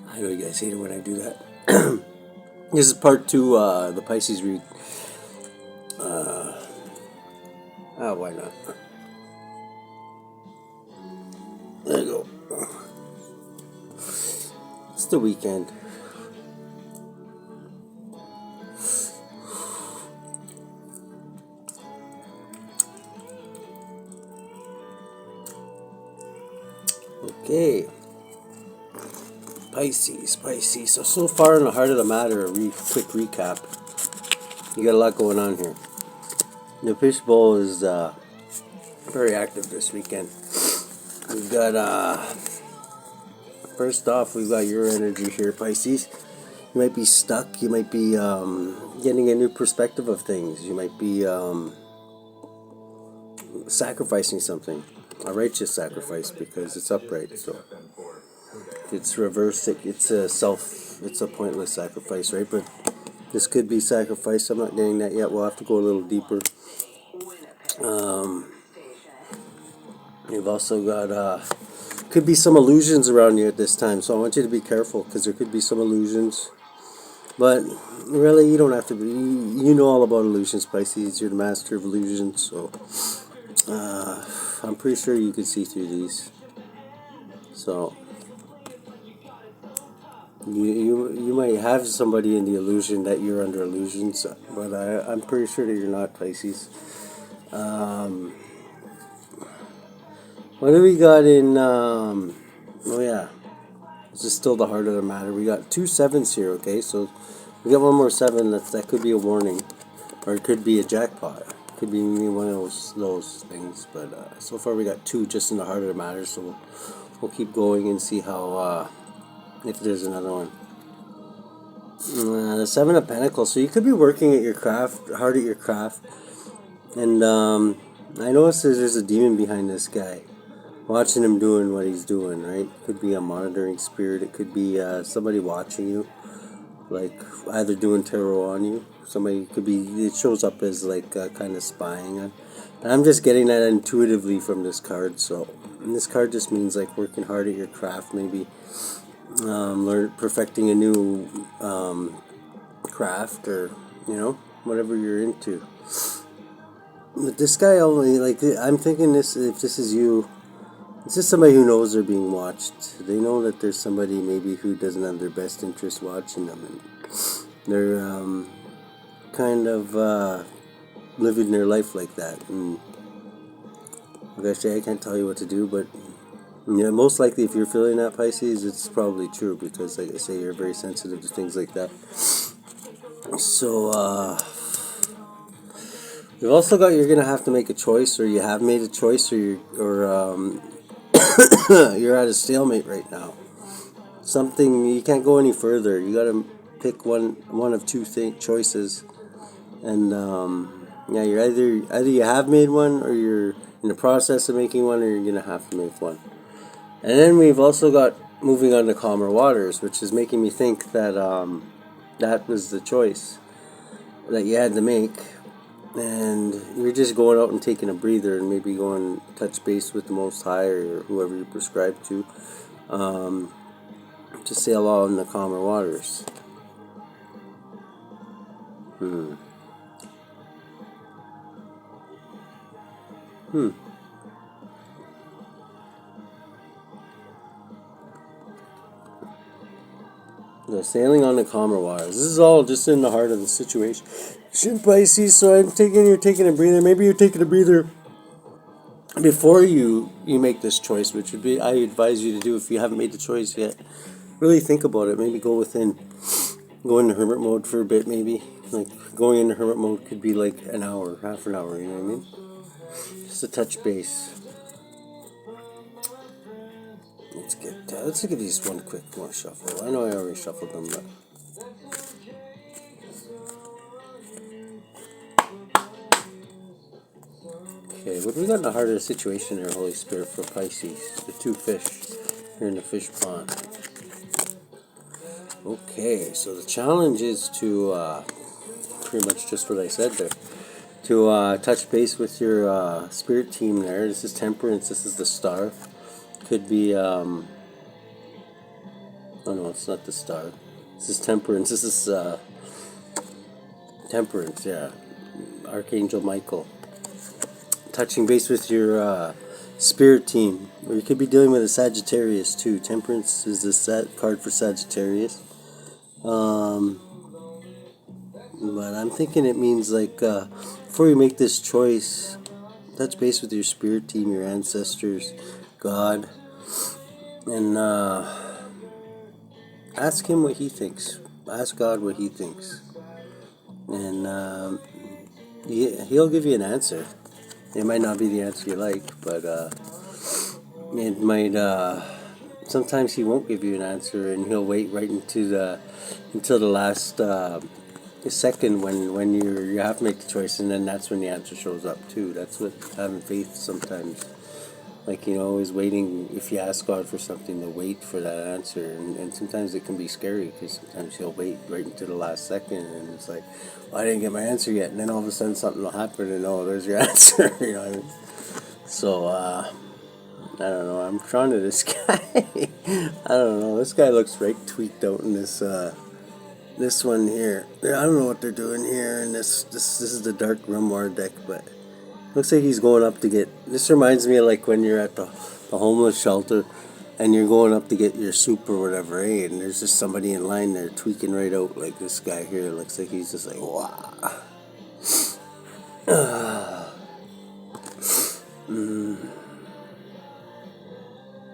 I know you guys hate it when I do that. This is part 2, the Pisces read. Why not? There you go. It's the weekend. Okay. Pisces. So far in the heart of the matter, a quick recap. You got a lot going on here. The fishbowl is very active this weekend. We've got, first off, we've got your energy here, Pisces. You might be stuck. You might be getting a new perspective of things. You might be sacrificing something. A righteous sacrifice because it's upright. So it's reversed. It's a pointless sacrifice, right? But this could be sacrifice. I'm not getting that yet. We'll have to go a little deeper. You've also got could be some illusions around you at this time, so I want you to be careful because there could be some illusions. But really, you don't have to be. You know all about illusions, Pisces. You're the master of illusions, so I'm pretty sure you could see through these. So you might have somebody in the illusion that you're under illusions, but I'm pretty sure that you're not, Pisces. What do we got in? Oh yeah, this is still the heart of the matter. We got 2 7s here. Okay, so we got one more 7. That could be a warning, or it could be a jackpot. Could be one of those things. But so far we got 2 just in the heart of the matter. So we'll keep going and see how if there's another one. The 7 of Pentacles. So you could be working at your craft, hard at your craft, and I notice there's a demon behind this guy. Watching him doing what he's doing, right? Could be a monitoring spirit. It could be somebody watching you, like either doing tarot on you. Somebody could be. It shows up as like kind of spying on. And I'm just getting that intuitively from this card. So, and this card just means like working hard at your craft, maybe perfecting a new craft, or whatever you're into. But this guy only I'm thinking this. If this is you. It's just somebody who knows they're being watched. They know that there's somebody maybe who doesn't have their best interest watching them, and they're kind of living their life like that. And actually, I can't tell you what to do, but most likely, if you're feeling that, Pisces, it's probably true because, like I say, you're very sensitive to things like that. So you've also got you're gonna have to make a choice, or you have made a choice, or you're at a stalemate right now. Something you can't go any further. You got to pick one of 2 choices, and you're either you have made one, or you're in the process of making one, or you're gonna have to make one. And then we've also got moving on to calmer waters, which is making me think that that was the choice that you had to make. And you're just going out and taking a breather and maybe going touch base with the Most High or whoever you prescribe to sail on the calmer waters. Sailing on the calmer waters. This is all just in the heart of the situation. Pisces, so you're taking a breather. Maybe you're taking a breather before you make this choice, which would be, I advise you to do if you haven't made the choice yet. Really think about it. Maybe go into hermit mode for a bit, maybe. Like, going into hermit mode could be like an hour, half an hour, you know what I mean? Just a touch base. Let's look at these one quick more shuffle. I know I already shuffled them, but okay, what do we got in the heart of the situation here, Holy Spirit, for Pisces? The 2 fish here in the fish pond. Okay, so the challenge is to, pretty much just what I said there, to touch base with your spirit team there. This is Temperance, this is the Star. Could be Oh no, it's not the star. This is temperance. This is temperance. Yeah, Archangel Michael. Touching base with your spirit team, or you could be dealing with a Sagittarius too. Temperance is the card for Sagittarius. Um, but I'm thinking it means like before you make this choice, touch base with your spirit team, your ancestors, God, and ask him what he thinks. Ask God what he thinks, and he'll give you an answer. It might not be the answer you like, but it might. Sometimes he won't give you an answer, and he'll wait right until the last second when you have to make the choice, and then that's when the answer shows up too. That's what having faith sometimes. Like, always waiting. If you ask God for something, to wait for that answer, and sometimes it can be scary because sometimes he'll wait right until the last second, and it's like, well, I didn't get my answer yet, and then all of a sudden something will happen, and there's your answer. You know what I mean? So I don't know. I'm drawn to this guy. I don't know. This guy looks right tweaked out in this one here. I don't know what they're doing here, and this is the Dark Grimoire deck, but looks like he's going up to get. This reminds me of like when you're at the homeless shelter, and you're going up to get your soup or whatever, eh? And there's just somebody in line there tweaking right out, like this guy here. Looks like he's just like, wow.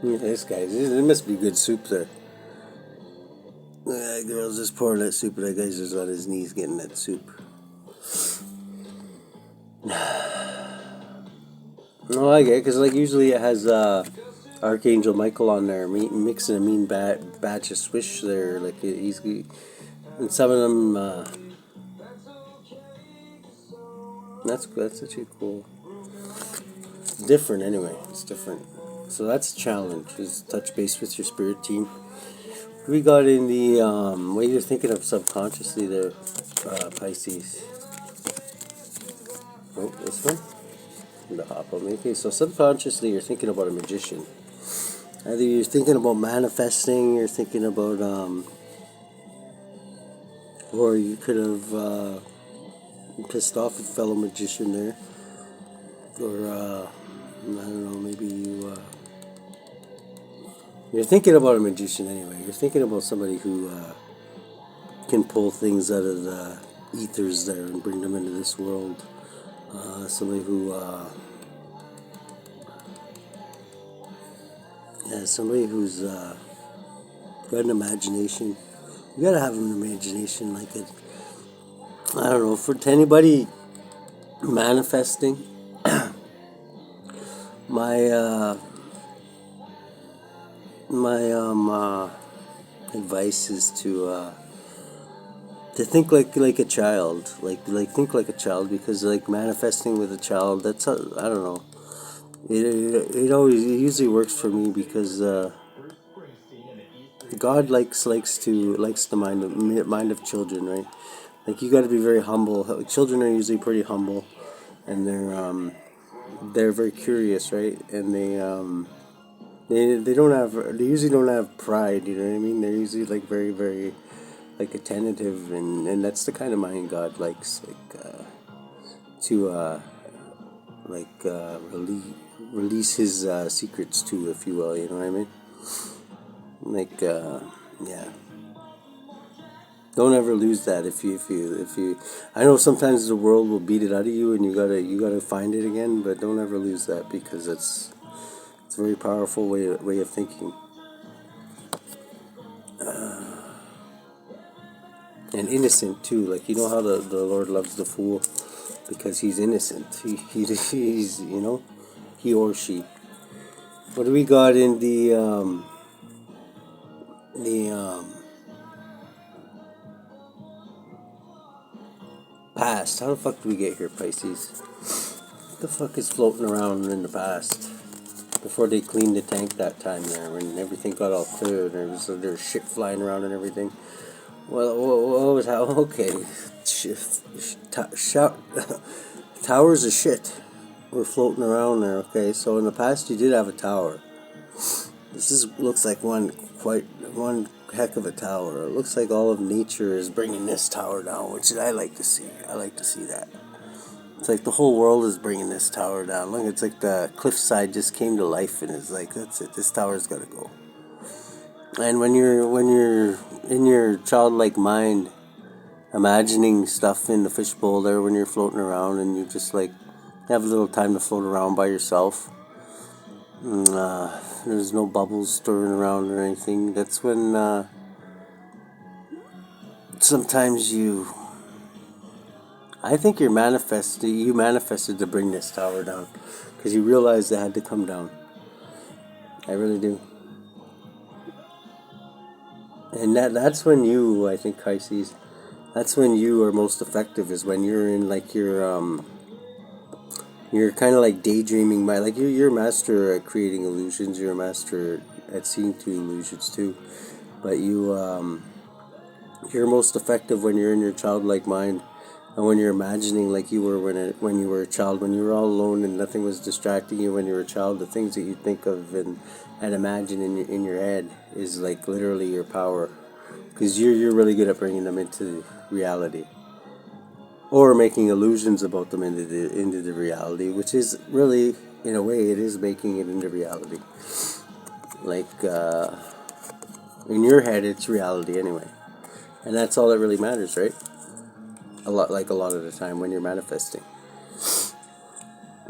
Yeah, this guy. There must be good soup there. That girl's just pouring that soup, and that guy's just on his knees getting that soup. No, I get it, because like usually it has Archangel Michael on there, mixing a mean batch of swish there. Like and some of them. That's actually cool. It's different anyway. It's different. So that's a challenge. Is touch base with your spirit team. We got in the what you're thinking of subconsciously there, Pisces. Oh, this one? The hop on me. Okay, so subconsciously you're thinking about a magician. Either you're thinking about manifesting, you're thinking about, or you could have pissed off a fellow magician there. Or, I don't know, maybe you're thinking about a magician anyway. You're thinking about somebody who can pull things out of the ethers there and bring them into this world. Somebody who, somebody who's got an imagination. You gotta have an imagination like it. I don't know, to anybody manifesting, my advice is to think like a child, like think like a child, because like manifesting with a child, that's I don't know. It usually works for me because God likes the mind of children, right? Like you got to be very humble. Children are usually pretty humble, and they're very curious, right? And they usually don't have pride. You know what I mean? They're usually like very very like attentive, and that's the kind of mind God likes, like to release his secrets to, if you will. You know what I mean? Like yeah. Don't ever lose that. If you, I know sometimes the world will beat it out of you, and you gotta find it again. But don't ever lose that, because it's a very powerful way of thinking. And innocent too. Like, how the Lord loves the fool, because he's innocent. He's he or she. What do we got in the past? How the fuck do we get here, Pisces? What the fuck is floating around in the past? Before they cleaned the tank that time there, when everything got all clear, there was shit flying around and everything. Well, what was how? Okay, towers of shit were floating around there. Okay, so in the past you did have a tower. Looks like one heck of a tower. It looks like all of nature is bringing this tower down, which I like to see. I like to see that. It's like the whole world is bringing this tower down. Look, it's like the cliffside just came to life and it's like, that's it. This tower's got to go. And when you're in your childlike mind, imagining stuff in the fishbowl there when you're floating around and you just like have a little time to float around by yourself. And, there's no bubbles stirring around or anything. That's when sometimes I think you manifested to bring this tower down because you realized it had to come down. I really do. And that's when you, I think, Pisces, that's when you are most effective, is when you're in like you're kind of like daydreaming by, like you're a master at creating illusions, you're a master at seeing through illusions too, but you're most effective when you're in your childlike mind and when you're imagining like you were when you were a child, when you were all alone and nothing was distracting you when you were a child. The things that you think of and imagine in your head is like literally your power, because you're really good at bringing them into reality. Or making illusions about them into the reality, which is really, in a way, it is making it into reality. Like, in your head, it's reality anyway. And that's all that really matters, right? A lot of the time when you're manifesting.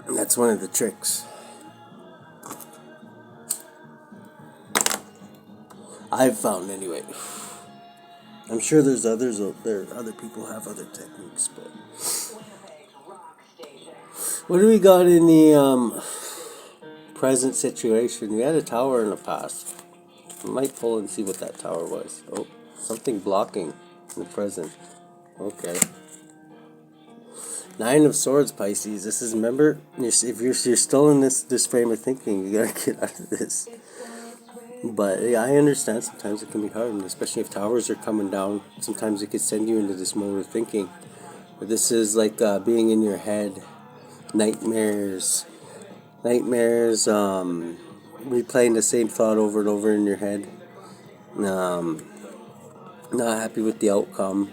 And that's one of the tricks. I've found anyway. I'm sure there's others out there. Other people have other techniques, but what do we got in the present situation? We had a tower in the past. I might pull and see what that tower was. Oh, something blocking in the present. Okay. 9 of Swords, Pisces. This is, remember, if you're still in this frame of thinking, you gotta get out of this. But yeah, I understand sometimes it can be hard, and especially if towers are coming down, sometimes it could send you into this mode of thinking. But this is like being in your head, nightmares, replaying the same thought over and over in your head, not happy with the outcome,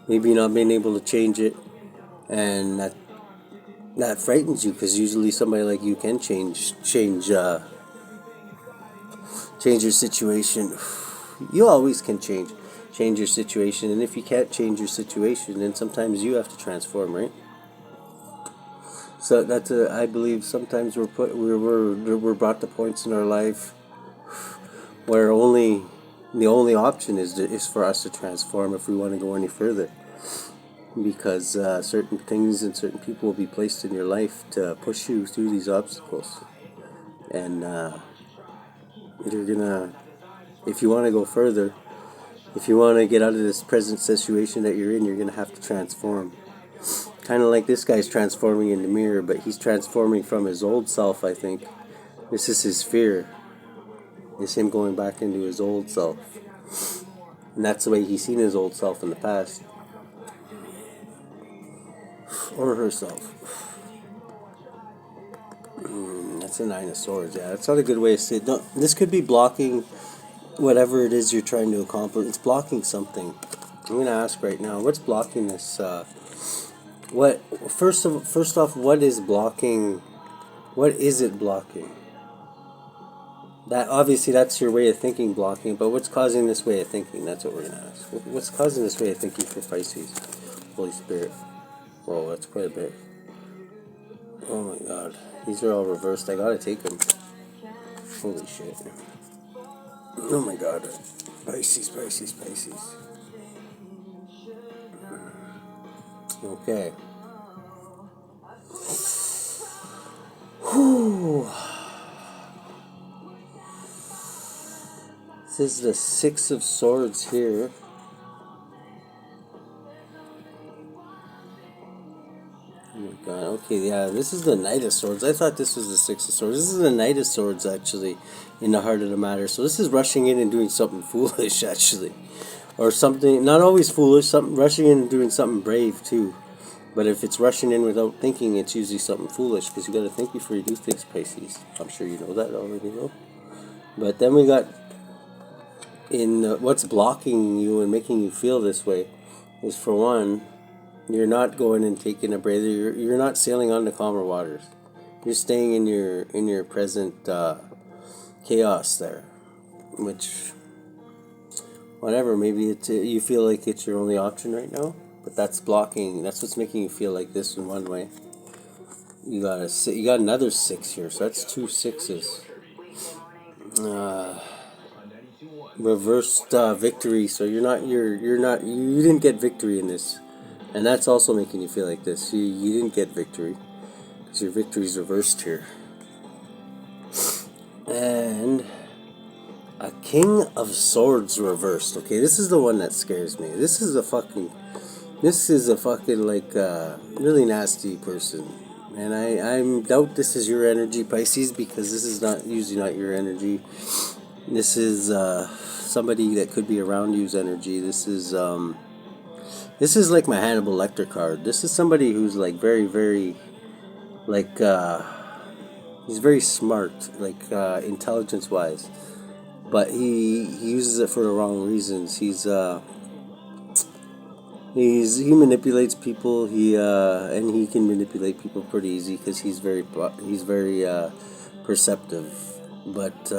maybe not being able to change it, and that frightens you, because usually somebody like you can change your situation. You always can change your situation, and if you can't change your situation, then sometimes you have to transform, right? So that's I believe sometimes we're brought to points in our life where the only option is for us to transform if we want to go any further, because certain things and certain people will be placed in your life to push you through these obstacles, and you're gonna, if you want to go further, if you want to get out of this present situation that you're in, you're gonna have to transform. Kind of like this guy's transforming in the mirror, but he's transforming from his old self, I think. This is his fear. It's him going back into his old self. And that's the way he's seen his old self in the past. Or herself. That's a 9 of Swords. Yeah, that's not a good way to say it. No, this could be blocking whatever it is you're trying to accomplish. It's blocking something. I'm going to ask right now, what's blocking this? First off, what is blocking? What is it blocking? That obviously that's your way of thinking blocking, but what's causing this way of thinking? That's what we're going to ask. What's causing this way of thinking for Pisces? Holy Spirit. Whoa, that's quite a bit. Oh my God. These are all reversed. I gotta take them. Holy shit. Oh my God. Pisces. Okay. Whew. This is the 6 of Swords here. Okay, yeah, this is the Knight of Swords. I thought this was the 6 of Swords. This is the Knight of Swords, actually, in the heart of the matter. So this is rushing in and doing something foolish, actually. Or something, not always foolish, rushing in and doing something brave, too. But if it's rushing in without thinking, it's usually something foolish, because you got to think before you do things, Pisces. I'm sure you know that already, though. But then we got what's blocking you and making you feel this way is, for one, you're not going and taking a breather. You're not sailing on to calmer waters. You're staying in your present chaos there, which, whatever, maybe it's you feel like it's your only option right now, but that's blocking. That's what's making you feel like this in one way. You got another 6 here, so that's 2 6s. Reversed victory. So you didn't get victory in this, and that's also making you feel like this. You didn't get victory because your victory's reversed here. And a King of Swords reversed. Okay, this is the one that scares me. This is a fucking like really nasty person. And I doubt this is your energy, Pisces, because this is usually not your energy. This is somebody that could be around you's energy. This is like my Hannibal Lecter card. This is somebody who's like very, very, like he's very smart, like intelligence-wise, but he uses it for the wrong reasons. He manipulates people. And he can manipulate people pretty easy because he's very perceptive. But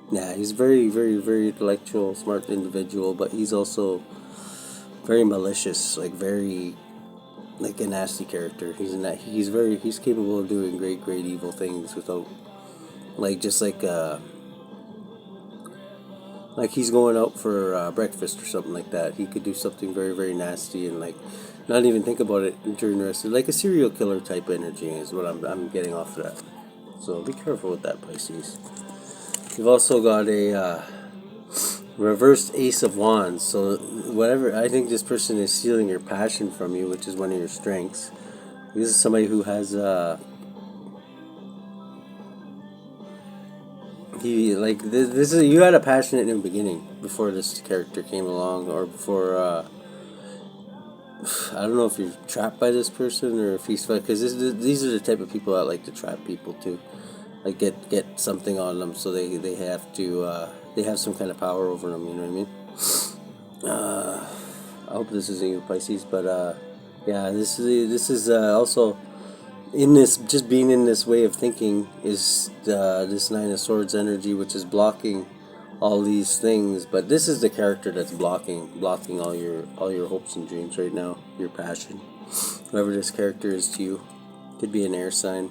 yeah, he's very, very, very intellectual, smart individual. But he's also very malicious, like very, like a nasty character. He's capable of doing great, great evil things without, like, just like he's going out for breakfast or something like that. He could do something very, very nasty and like not even think about it during the rest of, like a serial killer type energy is what I'm getting off of that. So be careful with that, Pisces. You've also got a reversed Ace of Wands. So whatever, I think this person is stealing your passion from you, which is one of your strengths. This is somebody who has this is, you had a passion in the beginning before this character came along, or before I don't know if you're trapped by this person or if he's, because these are the type of people that like to trap people too, like get something on them, so they have to they have some kind of power over them. You know what I mean? I hope this isn't you, Pisces, but yeah, this is also. In this, just being in this way of thinking is this Nine of Swords energy, which is blocking all these things. But this is the character that's blocking all your hopes and dreams right now, your passion. Whoever this character is to you, could be an air sign.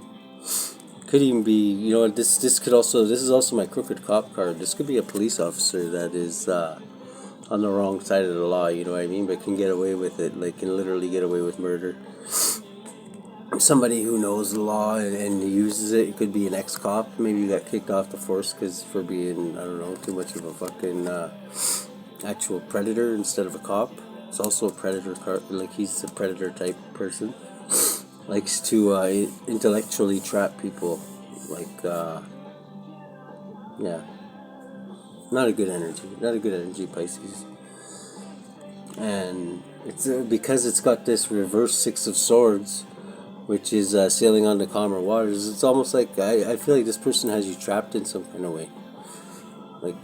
Could even be, this is also my Crooked Cop card. This could be a police officer that is on the wrong side of the law. You know what I mean? But can get away with it, like can literally get away with murder. Somebody who knows the law and uses it. It could be an ex-cop. Maybe you got kicked off the force for being, I don't know, too much of a fucking actual predator instead of a cop. It's also a predator card. Like, he's a predator type person. Likes to intellectually trap people. Like, yeah. Not a good energy, Pisces. And it's because it's got this reverse Six of Swords, which is sailing on to calmer waters. It's almost like I feel like this person has you trapped in some kind of way. Like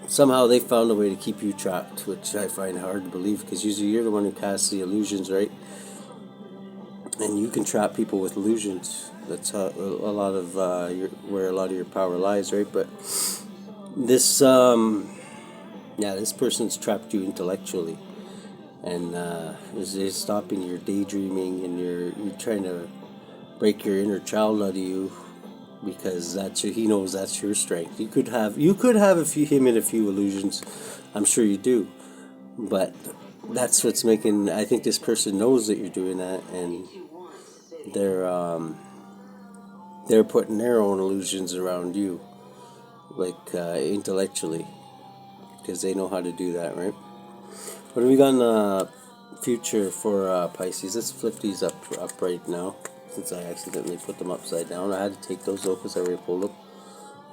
somehow they found a way to keep you trapped, which I find hard to believe, because usually you're the one who casts the illusions, right? And you can trap people with illusions. That's how a lot of where a lot of your power lies, right? But this this person's trapped you intellectually. And is stopping your daydreaming, and you're trying to break your inner child out of you, because he knows that's your strength. You could have him in a few illusions, I'm sure you do, but that's what's making. I think this person knows that you're doing that, and they're putting their own illusions around you, like intellectually, because they know how to do that, right? What do we got in the future for Pisces? Let's flip these up right now, since I accidentally put them upside down. I had to take those off because I already pulled them.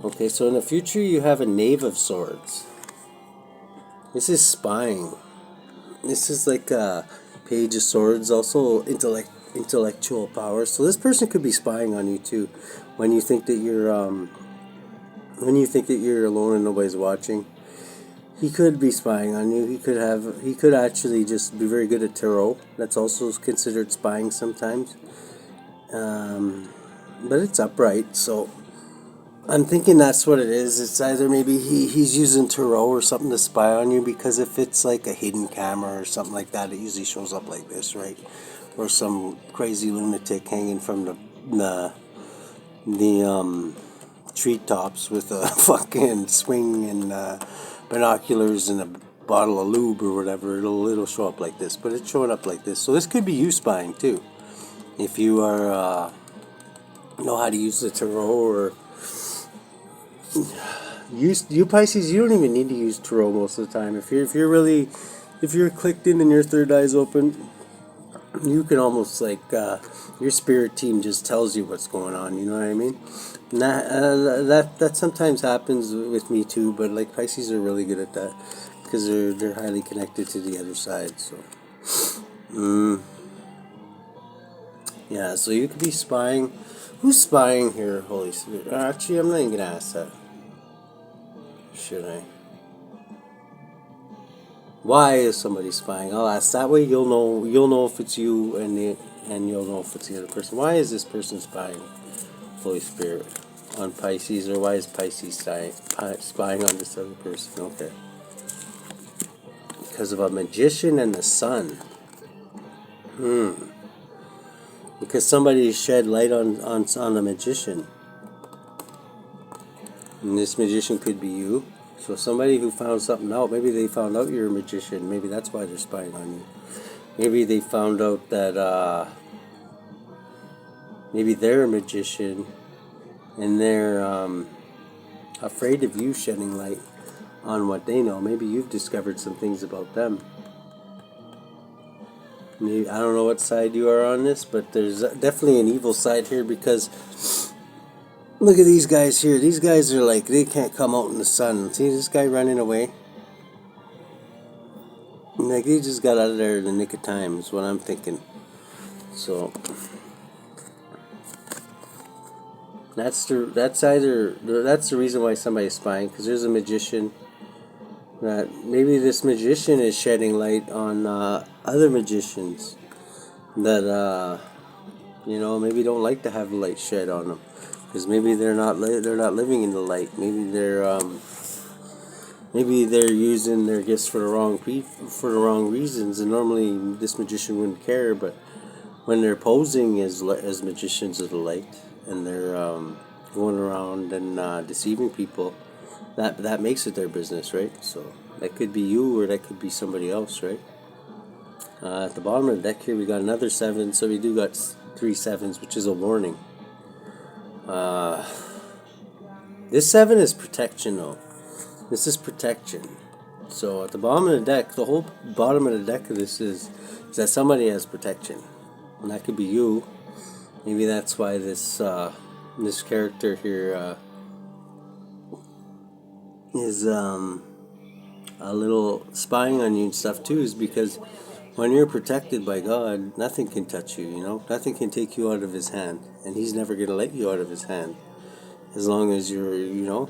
Okay, so in the future you have a Knave of Swords. This is spying. This is like a Page of Swords, also intellectual power. So this person could be spying on you too, when you think that you're when you think that you're alone and nobody's watching, he could be spying on you. He could actually just be very good at tarot. That's also considered spying sometimes. But it's upright, so I'm thinking that's what it is. It's either maybe he's using tarot or something to spy on you, because if it's like a hidden camera or something like that, it usually shows up like this, right? Or some crazy lunatic hanging from the treetops with a fucking swing and binoculars and a bottle of lube or whatever. It'll show up like this, but it's showing up like this. So this could be you spying too, if you are know how to use the tarot, or you Pisces. You don't even need to use tarot most of the time. If you're clicked in and your third eye's open, you can almost like your spirit team just tells you what's going on. You know what I mean? And that sometimes happens with me too. But like Pisces are really good at that, because they're highly connected to the other side. So, yeah. So you could be spying. Who's spying here, Holy Spirit? Actually, I'm not even gonna ask that. Should I? Why is somebody spying? I'll ask. That way you'll know if it's you, and you'll know if it's the other person. Why is this person spying, Holy Spirit, on Pisces? Or why is Pisces spying on this other person? Okay. Because of a magician and the sun. Because somebody shed light on the magician. And this magician could be you. So somebody who found something out, maybe they found out you're a magician. Maybe that's why they're spying on you. Maybe they found out that maybe they're a magician, and they're afraid of you shedding light on what they know. Maybe you've discovered some things about them. Maybe, I don't know what side you are on this, but there's definitely an evil side here, because look at these guys here. These guys are like, they can't come out in the sun. See this guy running away? Like, he just got out of there in the nick of time, is what I'm thinking. So that's the reason why somebody's spying, because there's a magician. That maybe this magician is shedding light on other magicians that maybe don't like to have light shed on them, because maybe they're not living in the light. Maybe they're using their gifts for the wrong reasons, and normally this magician wouldn't care. But when they're posing as magicians of the light, and they're going around and deceiving people, that makes it their business, right? So that could be you, or that could be somebody else, right? At the bottom of the deck here, we got another 7, so we do got 3 7s, which is a warning. This 7 is protection, though. This is protection. So at the bottom of the deck, the whole bottom of the deck of this is that somebody has protection, and that could be you. Maybe that's why this character here is a little spying on you and stuff too, is because when you're protected by God, nothing can touch you. Nothing can take you out of His hand, and He's never going to let you out of His hand, as long as you're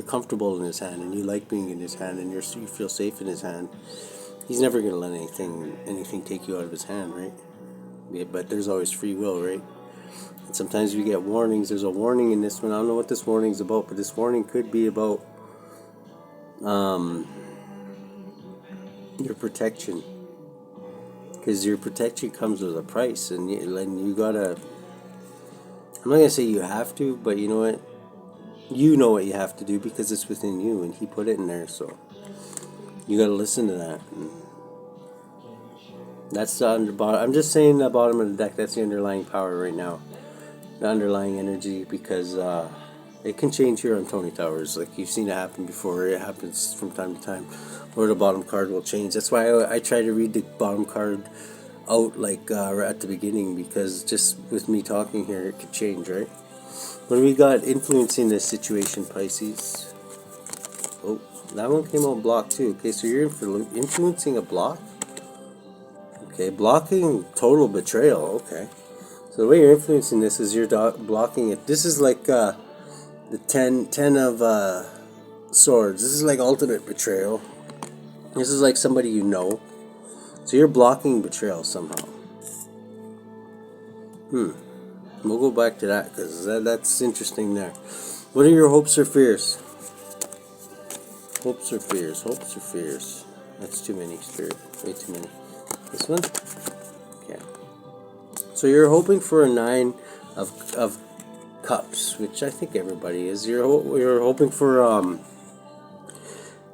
comfortable in His hand, and you like being in His hand, and you feel safe in His hand. He's never going to let anything take you out of His hand, right? Yeah, but there's always free will, right? And sometimes we get warnings. There's a warning in this one. I don't know what this warning's about, but this warning could be about your protection, because your protection comes with a price, and you gotta. I'm not gonna say you have to, but you know what? You know what you have to do, because it's within you, and He put it in there. So you gotta listen to that. And that's the bottom. I'm just saying the bottom of the deck. That's the underlying power right now. The underlying energy, because it can change here on Tony Towers. Like, you've seen it happen before. It happens from time to time, or the bottom card will change. That's why I try to read the bottom card out like right at the beginning, because just with me talking here, it could change, right? When we got influencing this situation, Pisces. Oh, that one came out block too. Okay, so you're influencing a block. Okay, blocking total betrayal. Okay. So the way you're influencing this is you're blocking it. This is like the 10 of swords. This is like ultimate betrayal. This is like somebody you know. So you're blocking betrayal somehow. We'll go back to that because that's interesting there. What are your hopes or fears? Hopes or fears? Hopes or fears? That's too many, Spirit. Way too many. This one? Okay. So you're hoping for a 9 of cups, which I think everybody is. You're hoping for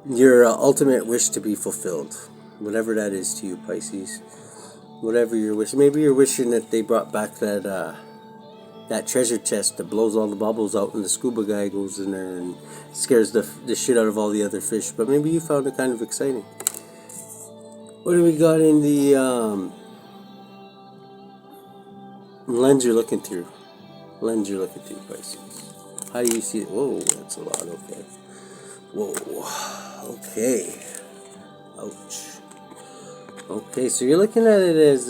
your ultimate wish to be fulfilled, whatever that is to you, Pisces. Whatever you're wishing. Maybe you're wishing that they brought back that treasure chest that blows all the bubbles out, and the scuba guy goes in there and scares the shit out of all the other fish. But maybe you found it kind of exciting. What do we got in the lens you're looking through? Lens you're looking through, Pisces. How do you see it? Whoa, that's a lot. Okay. Whoa. Okay. Ouch. Okay, so you're looking at it as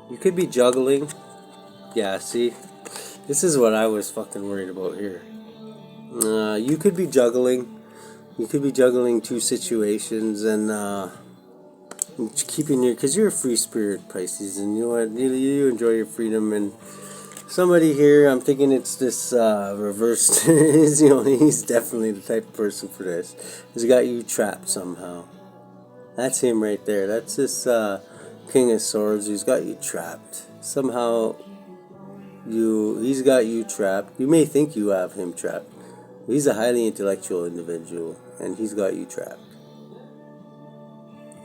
you could be juggling. Yeah, see, this is what I was fucking worried about here. You could be juggling. You could be juggling 2 situations and keeping because you're a free spirit, Pisces, and you know what, you enjoy your freedom. And somebody here, I'm thinking it's this reversed. He's definitely the type of person for this. He's got you trapped somehow. That's him right there. That's this King of Swords who's got you trapped somehow. He's got you trapped. You may think you have him trapped. He's a highly intellectual individual, and he's got you trapped.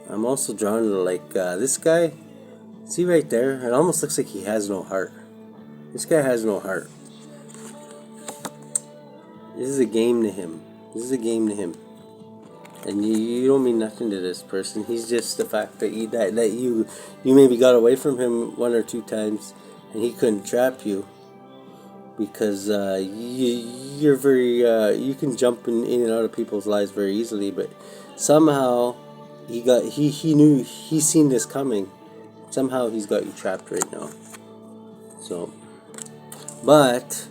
I'm also drawn to like this guy. See right there? It almost looks like he has no heart. This guy has no heart. This is a game to him. This is a game to him. And you don't mean nothing to this person. He's just the fact that you maybe got away from him 1 or 2 times, and he couldn't trap you because you're very you can jump in and out of people's lives very easily. But somehow he knew, he's seen this coming. Somehow he's got you trapped right now. So, but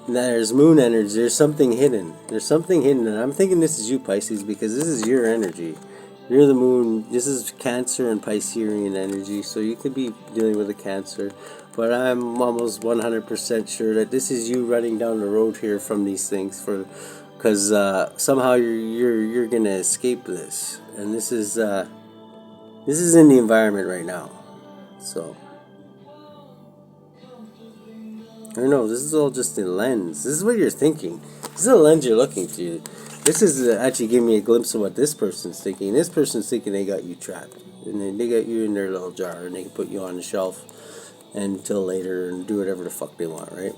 there's moon energy. There's something hidden. There's something hidden, and I'm thinking this is you, Pisces, because this is your energy. You're the moon. This is Cancer and Piscean energy, so you could be dealing with a Cancer. But I'm almost 100% sure that this is you running down the road here from these things, because somehow you're gonna escape this, and this is in the environment right now. So. Or no, this is all just a lens. This is what you're thinking. This is a lens you're looking through. This is actually giving me a glimpse of what this person's thinking. This person's thinking they got you trapped. And then they got you in their little jar, and they can put you on the shelf until later and do whatever the fuck they want, right?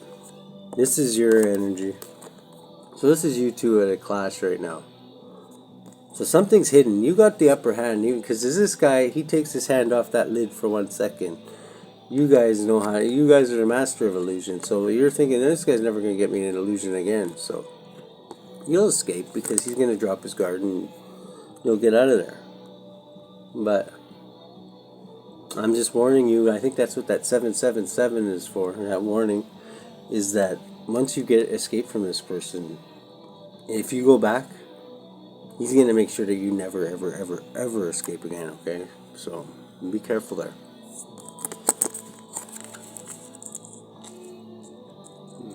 This is your energy. So this is you two at a clash right now. So something's hidden. You got the upper hand. Because this guy, he takes his hand off that lid for 1 second. You guys know how. You guys are the master of illusion. So you're thinking this guy's never going to get me an illusion again. So you'll escape because he's going to drop his guard and you'll get out of there. But I'm just warning you. I think that's what that 777 is for. That warning is that once you get escape from this person, if you go back, he's going to make sure that you never, ever, ever, ever escape again. Okay? So be careful there.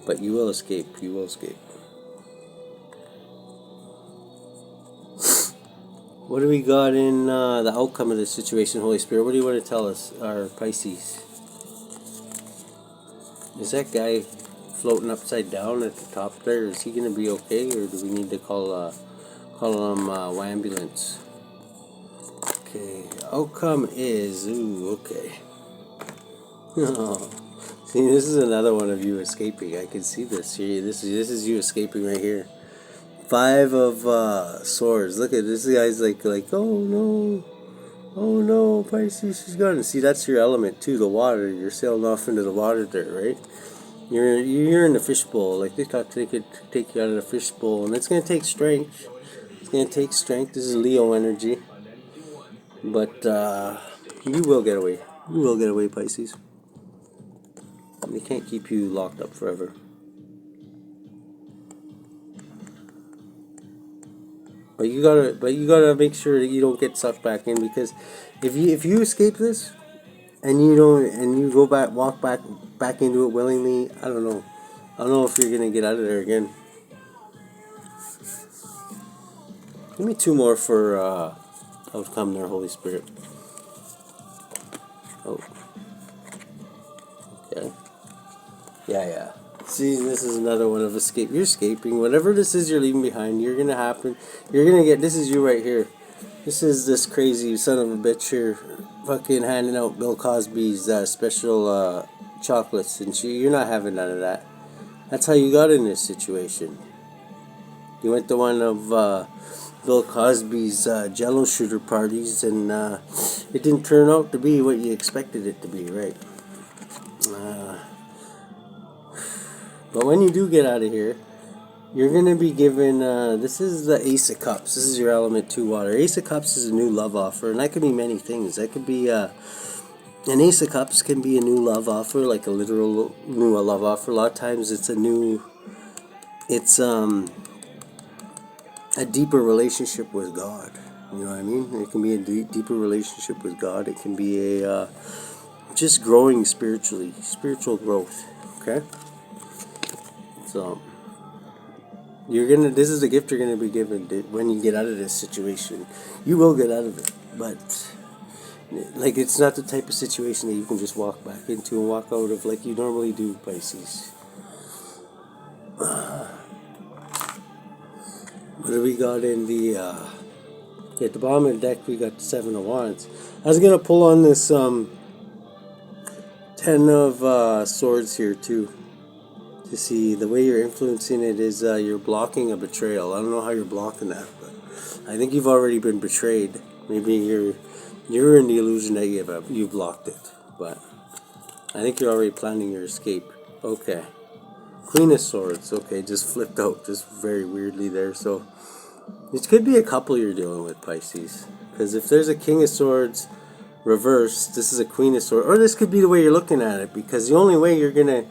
But you will escape. You will escape. What do we got in the outcome of this situation, Holy Spirit? What do you want to tell us, our Pisces? Is that guy floating upside down at the top there? Is he going to be okay, or do we need to call him ambulance? Okay. Outcome is okay. See, this is another one of you escaping. I can see this here. This is you escaping right here. 5 of swords. Look at this guy's like oh no, Pisces, she's gone. See, that's your element too, the water. You're sailing off into the water there, right? You're in the fishbowl. Like they thought they could take you out of the fishbowl, and it's gonna take strength. It's gonna take strength. This is Leo energy, but you will get away. You will get away, Pisces. They can't keep you locked up forever. But you gotta make sure that you don't get sucked back in, because if you escape this and you go walk back into it willingly, I don't know if you're gonna get out of there again. Give me 2 more for come there, Holy Spirit. Oh, okay. Yeah. See, this is another one of escape. You're escaping. Whatever this is you're leaving behind, you're gonna happen. You're gonna get. This is you right here. This is this crazy son of a bitch here, fucking handing out Bill Cosby's special chocolates, and you're not having none of that. That's how you got in this situation. You went to one of Bill Cosby's Jello shooter parties, and it didn't turn out to be what you expected it to be, right? But when you do get out of here, you're going to be given, this is the Ace of Cups. This is your element 2 water. Ace of Cups is a new love offer, and that could be many things. That could be, an Ace of Cups can be a new love offer, like a literal new love offer. A lot of times it's a deeper relationship with God. You know what I mean? It can be a deeper relationship with God. It can be a, just growing spiritually, spiritual growth, okay? So, this is the gift you're gonna be given when you get out of this situation. You will get out of it, but like, it's not the type of situation that you can just walk back into and walk out of like you normally do, Pisces. What do we got in the at the bottom of the deck? We got the 7 of Wands. I was gonna pull on this 10 of Swords here too, to see the way you're influencing it is you're blocking a betrayal. I don't know how you're blocking that, but I think you've already been betrayed. Maybe you're in the illusion that you blocked it, but I think you're already planning your escape. Okay, Queen of Swords. Okay, just flipped out just very weirdly there. So this could be a couple you're dealing with, Pisces, because if there's a King of Swords reversed, this is a Queen of Swords, or this could be the way you're looking at it, because the only way you're gonna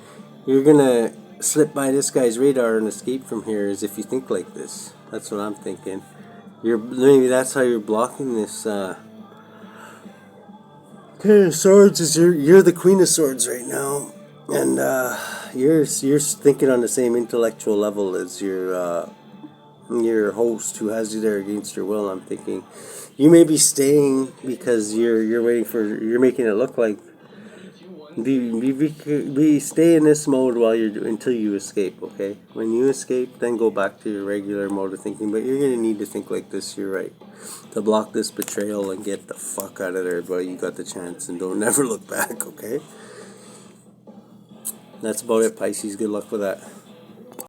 slip by this guy's radar and escape from here is if you think like this. That's what I'm thinking. Maybe that's how you're blocking this King of Swords. Is you're the Queen of Swords right now, and you're thinking on the same intellectual level as your host, who has you there against your will. I'm thinking you may be staying because you're making it look like stay in this mode while until you escape. Okay, when you escape, then go back to your regular mode of thinking. But you're gonna need to think like this. You're right, to block this betrayal and get the fuck out of there while you got the chance, and don't never look back. Okay, that's about it, Pisces. Good luck with that.